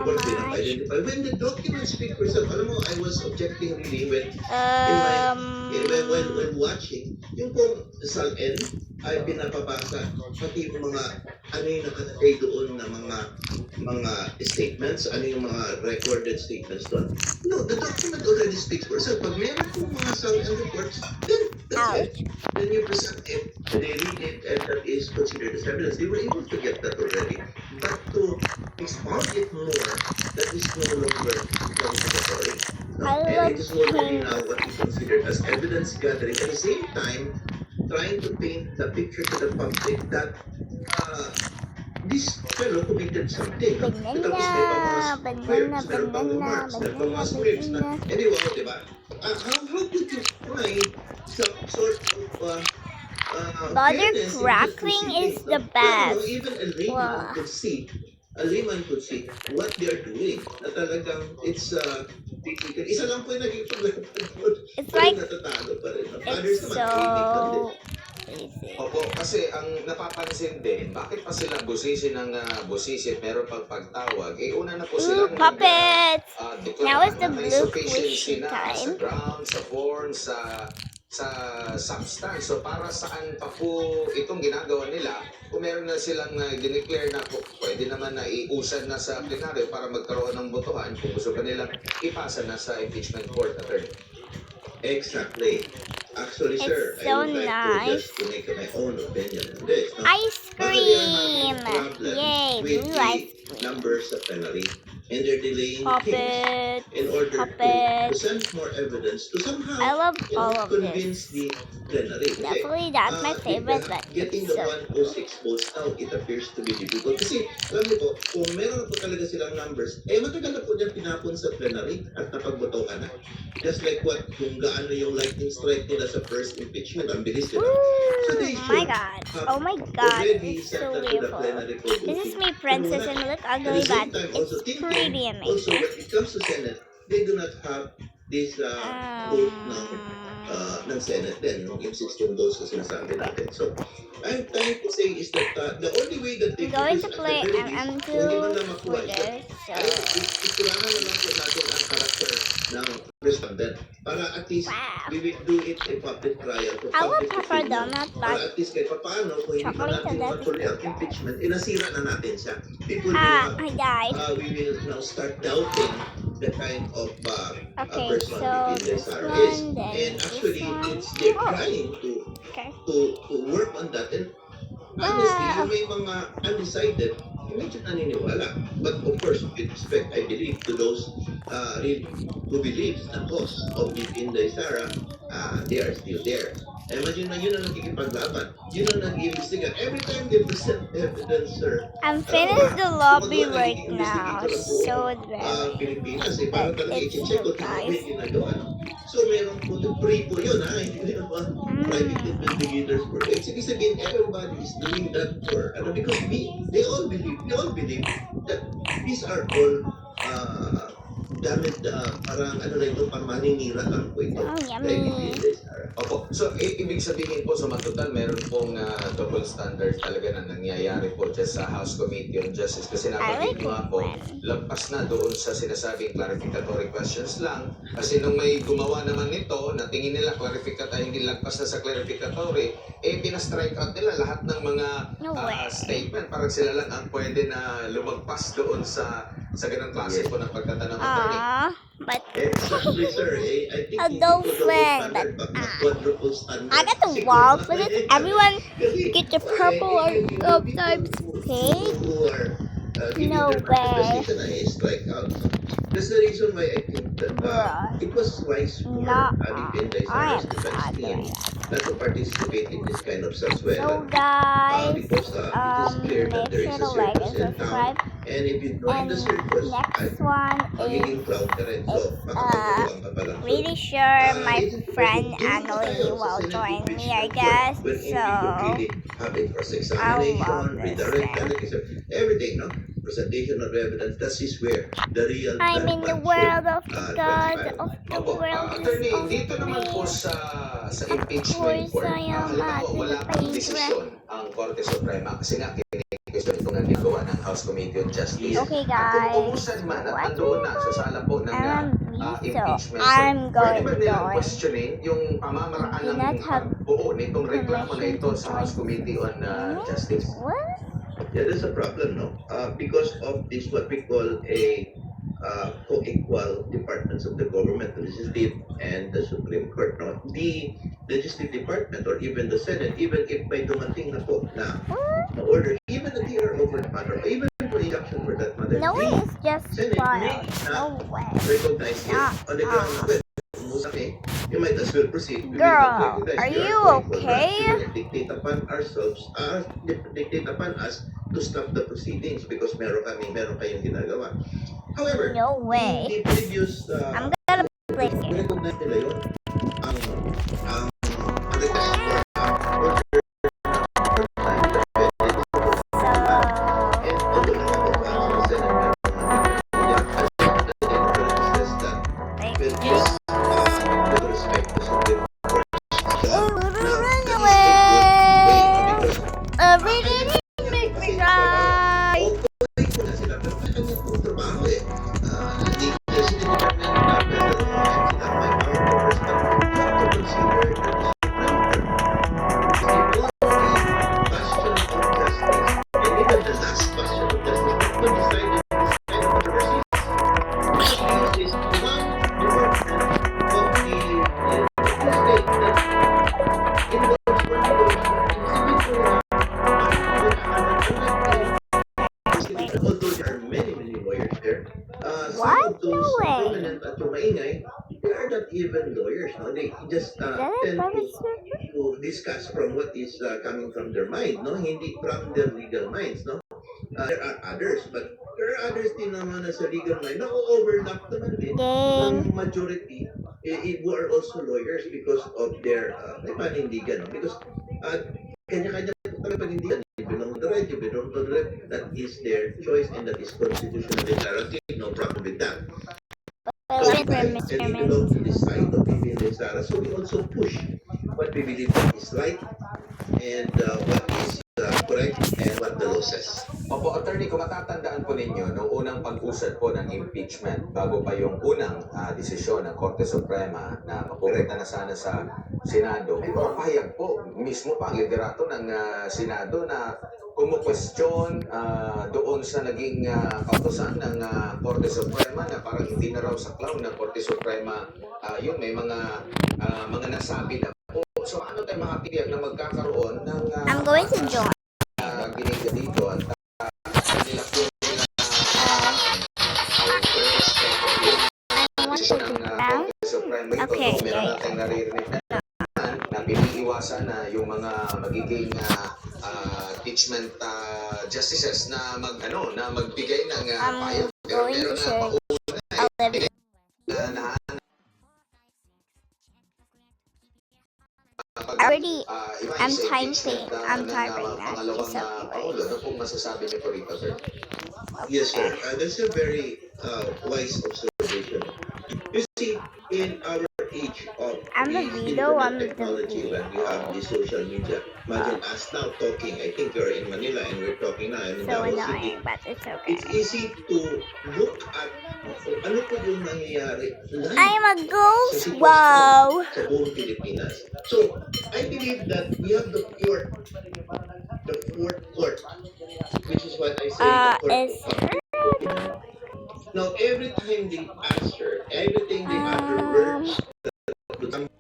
course, they not identify. When the documents speak for itself, alam mo, I was objecting really when when watching, yung pong SALN ay pinapabasa, pati yung mga, ano yung nakalagay doon na mga statements, ano yung mga recorded statements doon. No, the document already speaks for itself. Pag meron pong mga SALN reports, then that's it. Then you present it, they read it, and that is considered as evidence. They were able to get that already. But to expound it more, that is no longer confirmatory. No? And it is already now what is considered as evidence gathering. At the same time, trying to paint the picture to the public that this fellow committed something. Tapos may mga scripts na, anyway, diba? How could you find some sort of butter crackling is the best. Even a layman could see what they are doing. Na talagang it's difficult. Isa lang po yung naging problema. It's like, natatalo pa rin. it's so easy. Opo, kasi ang napapansin din, bakit pa sila busisin ng busisit, meron pang pagtawag, una na po silang puppets! Now is the blue insufficiency squishy na sa time. ground, sa form, sa substance. So para saan pa po itong ginagawa nila, kung meron na silang dineclare na po, pwede naman na iusad na sa plenaryo para magkaroon ng botohan kung gusto pa nilang ipasa na sa impeachment court, attorney. Exactly. Actually, It's sir, so I would like nice. to make my own opinion on this. No? Ice cream! Yay, with blue the ice cream. numbers apparently, and they're delaying things Puppet! in order Puppet. to present more evidence to somehow I love all of convince this. the plenary. Kasi, Definitely that's my favorite, but getting it's the so 106 votes out, it appears to be difficult. Kasi, alam niyo po, kung meron po talaga silang numbers, matagal na po dyan pinapon sa plenary at napagbotohan na. Just like what, kung gaano yung lightning strike nila sa first impeachment, ang bilis, diba? So they oh my should god. have Oh my god. already It's sent so that to the beautiful. plenary for This is voting. me, princess, and look At ugly, the same but time, also it's thinking, pretty also amazing. when it comes to Senate, they do not have this vote ng Senate din, yung 16 votes na sinasabi natin. So, I'm trying to say is that the only way that they I'm going do to this play at the very least, MM2 kung hindi man lang for makuha is that, this, so ikulanan na lang po natin ang character ng respondent para at least wow. we will do it a public trial for I want public pepper opinion. donut, Para but at least kahit paano kung hindi pa chocolate natin and that matuloy ang is good. impeachment, inasira na natin siya. People will have hi guys. we will now start doubting the kind of Okay, personality so Sarah this is. one, then And this actually, one. it's they're Oh. trying Okay. to work on that. And honestly, yung may mga undecided, medyo naniniwala. But of course, with respect, I believe, to those really who believes the cause of the Inday Sara, they are still there. Imagine na yun ang nagkikipaglaban. Yun ang nag-iimbestiga. Every time they present evidence, sir, I'm finished the lobby right now. So advanced. Pilipinas, parang talaga It's i-check so kung ano nice. yung ginagawa. So, meron po free po yun, ha? Hindi meron pa private investigators for it. Ibig sabihin, everybody is doing that for, because they all believe that these are all gamit, parang ano na ito, pang maninira lang po ito. Oh, yummy. Opo. So, ibig sabihin po sa matutal, meron pong double standards talaga na nangyayari po dyan sa House Committee on Justice. Kasi nabanggit like mo nga po, lagpas na doon sa sinasabing clarificatory questions lang. Kasi nung may gumawa naman nito, na tingin nila hindi lagpas na sa clarificatory, pina-strike out nila lahat ng mga No way. statement. Parang sila lang ang pwede na lumagpas doon sa ganang klase po ng pagtatanong attorney. But Exactly, sir. I think a dull friend, but quadruple standard. I got the wall for this. Everyone get the purple or sometimes pink. No way. Strike out. That's the reason why I think that Bruh. it was wise for Nah, Inday I Sara's am defense sad team right not to participate in this kind of So sarsuela. guys, Because it is clear that make there sure is to a like and circus in town. subscribe. And if you join And the circus, next one is magiging clown ka rin. So, makakapagawang ka pala. So, really sure my friend Annalie will join me, I guess. So have a cross-examination, I love this redirect, thing. everything, no? Presentation of evidence, that is where the real I'm in the world of the God, of the Opo, world attorney, of dito naman po grace. sa impeachment course, court, I am halimbawa at wala the pang favorite. desisyon ang Korte Suprema kasi nga question itong nagawa ng House Committee on Justice. Okay, At kung guys. umuusan man at nandoon na sa sala po ng impeachment, I'm pwede going ba nilang going. questioning yung pamamaraan Do ng not have pagbuo nitong reklamo na ito sa House Committee on Justice? What? Yeah, there's a problem, no? Because of this, what we call a co-equal departments of the government, the legislative and the Supreme Court, no? The legislative department or even the Senate, even if may dumating na po na order, even the TR over the matter, or even for injunction for that matter, No, the it's just Senate may wild. No not way. recognize it Not on the ground na well, you might as well proceed. We will Girl, not recognize are your you co-equal okay? rights. We will dictate upon ourselves, dictate upon us to stop the proceedings because meron kayong ginagawa. However, No way. the previous I'm gonna play it. recognize nila yun. Ang request for order for time that pwede So, and although nakakapaan sa Senate, meron that like, will just with respect to Supreme Court. run That away. is a good way because Everything makes me cry. okay ko na sila pero kanya pong trabaho eh. The President Department and President sila may power powers but you have to consider that the Supreme Court is the only bastion of justice and even the last bastion of justice that could decide on this kind of controversies. Because this is one department of the state that involves particular although there are many lawyers there, some What? of those No way. prominent at yung maingay, they are not even lawyers, no? They just tend to discuss from what is coming from their mind, no? Hindi from their legal minds, no? There are others, but there are others din naman na sa legal mind na overlap naman din Dang. ng majority who are also lawyers because of their may panindigan, no? Because kanya-kanya po kami panindigan. You belong to the right, you belong to the left. That is their choice and that is constitutionally guaranteed. No problem with that. So we and we belong to this side of Pilipinas and Sara. So we also push what we believe that is right and what is correct and what the law says. Opo, attorney, kung matatandaan po ninyo, noong unang pag-usad po ng impeachment, bago pa yung unang desisyon ng Korte Suprema na mapupunta na sana sa Senado, may mga pahayag po mismo pa ang liderato ng Senado na kumu-question doon sa naging kautosan ng Korte Suprema na parang hindi na raw saklaw ng Korte Suprema yun, may mga nasabi na po. So ano tayo makatiyag na magkakaroon ng I'm going to join. giniga dito at nila po I want to do that. Supreme ito, Okay, meron yeah. natin naririnig na piniiwasan na yung mga magiging impeachment justices na magbigay ng payo. Pero going meron to na share. pauna I'll live it. na Already, I'm typing. I'm typing that. Pangalawang It's okay. Pangulo. Ano pong masasabi niyo po rito, sir? Yes, sir. That's a very wise observation. You see, in our age of I'm the the video, internet I'm the technology, when we have the social media, imagine us now talking. I think you're in Manila and we're talking now. I'm in So Davao City. annoying, but it's okay. It's easy to look at ano po yung nangyayari live I'm a sa ghost. sitwasyon Wow. sa buong Pilipinas. So, I believe that we have the fourth court, which is what I say, the court Is of public opinion. Now, every time they ask her, everything they utter words that would come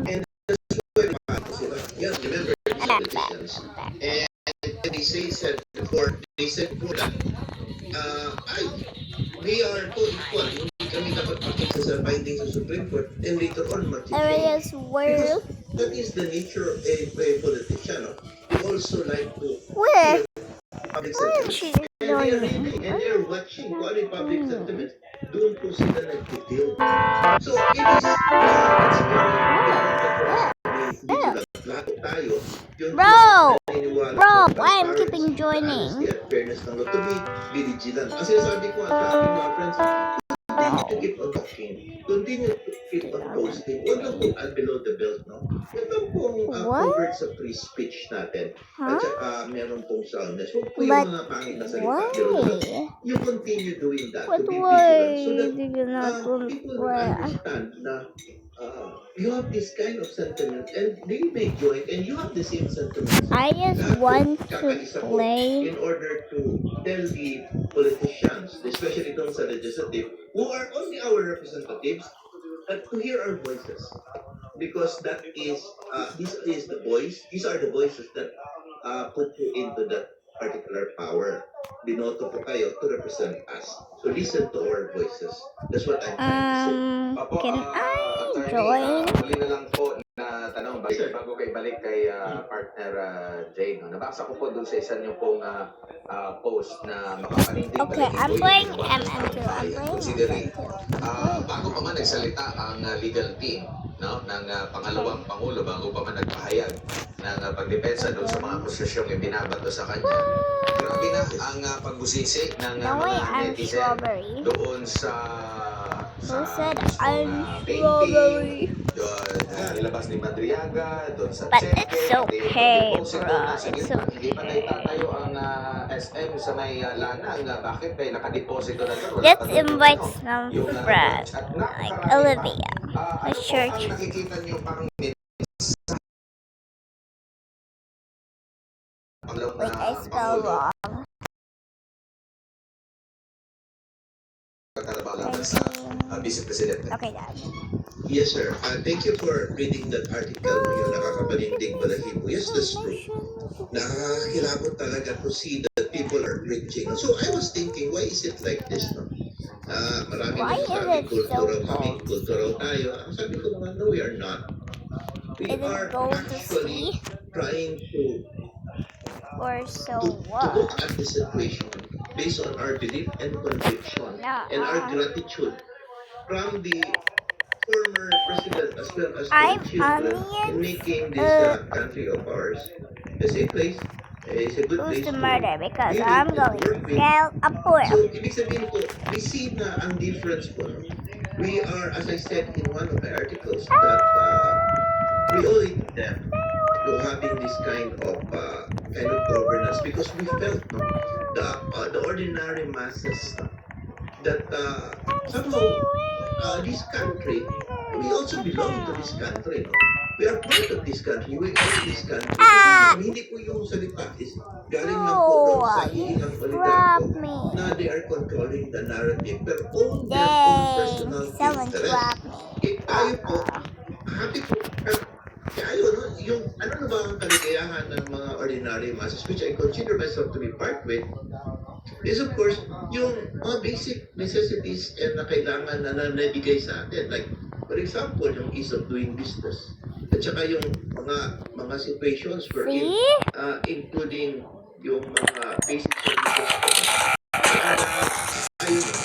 and that's why sila. Yeah, remember, these are politicians. And they said before that, we are co-equal. Hindi kami dapat makita sa findings ng Supreme Court and later on mag-change. areas where That is the nature of a politician. No? They also like to where public where sentiment. she And they are going? reading and they are watching kung ano yung public sentiment. Doon po sila nag-detail. So, it is it's very lahat tayo. Yung naniniwala Bro, sa why I'm transparency, keeping joining? honesty, at fairness ng law to be vigilant. Ang sinasabi ko sa aking mga friends, be want you to keep on talking. Continue to keep on posting. Huwag lang pong below the belt, no? Huwag lang pong What? covered sa free speech natin. At Huh? saka meron pong soundness. Huwag po yung But mga pangit na salita. Below the belt. why? You continue doing that But to be why vigilant so that did you not people will why? understand na you have this kind of sentiment and they may join and you have the same sentiments. I just Lahat po, want to kakaisa po play. in order to tell the politicians, especially itong sa legislative, who are only our representatives, to hear our voices. Because that is, these are the voices that put you into that particular power. Binoto po kayo to represent us. So listen to our voices. That's what I'm trying to say. Opo, Can I attorney, join? huli na lang po na tanong bago kayo balik kay partner Jane. No? Nabasa ko po doon sa isa niyo pong post na makapanindig Okay, I'm playing MM2. I'm playing Considering, MM2. bago pa man nagsalita ang legal team no, ng pangalawang Pangulo, bago pa man nagpahayag ng pagdepensa doon sa mga akusasyong ibinabato sa kanya, grabe na ang pagbusisi ng No way, mga I'm netizen strawberry. doon sa Who said mismong, I'm painting, strawberry? doon nilabas ni Madriaga, doon sa But cheque, it's pati okay, deposit bro. doon nasa It's gitna. Hindi pa okay. naitatayo ang SM sa may lanang. Bakit? May nakadeposito na doon. Wala Let's pa doon invite yung, some yung friends, at like napakarami pa. Olivia. Ano po church. ang nakikita niyo parang Wait, I spelled wrong. pagkalabalan sa Vice President. Okay, Dad. Yes, sir. Thank you for reading that article mo yung nakakapanindig balahibo. Yes, that's true. Nakakakilabot talaga to see that people are reaching. So I was thinking, why is it like this? No? Maraming Why is nagsasabi, it kulturaw so kami, cold? kulturaw tayo. Ang sabi ko naman, no, we are not. We Is it are going to actually sea trying to or so to what? look at the situation based on our belief and conviction and our gratitude from the former president as well as I'm the children in onions. making this country of ours a safe place, is a good Who's place the murder? Because live I'm and going to work with. scale a pool. So, ibig sabihin po, we see na ang difference po. No? We are, as I said in one of my articles, that we owe it to them to having this kind of governance because we felt no, the ordinary masses that somehow this country, we also belong to this country. No? We are part of this country. We own this country. Kasi hindi po yung salita is galing lang po doon sa hihingang Grab oligarko me. na they are controlling the narrative pero own their own Yay! personal Someone interest. grab me. Tayo po, happy po. Tayo, no? Yung ano na ba ang kaligayahan ng mga ordinary masses, which I consider myself to be part with, is of course, yung mga basic necessities na kailangan na nabigay sa atin. Like, for example, yung ease of doing business. At saka yung mga situations wherein, See? including yung mga basic services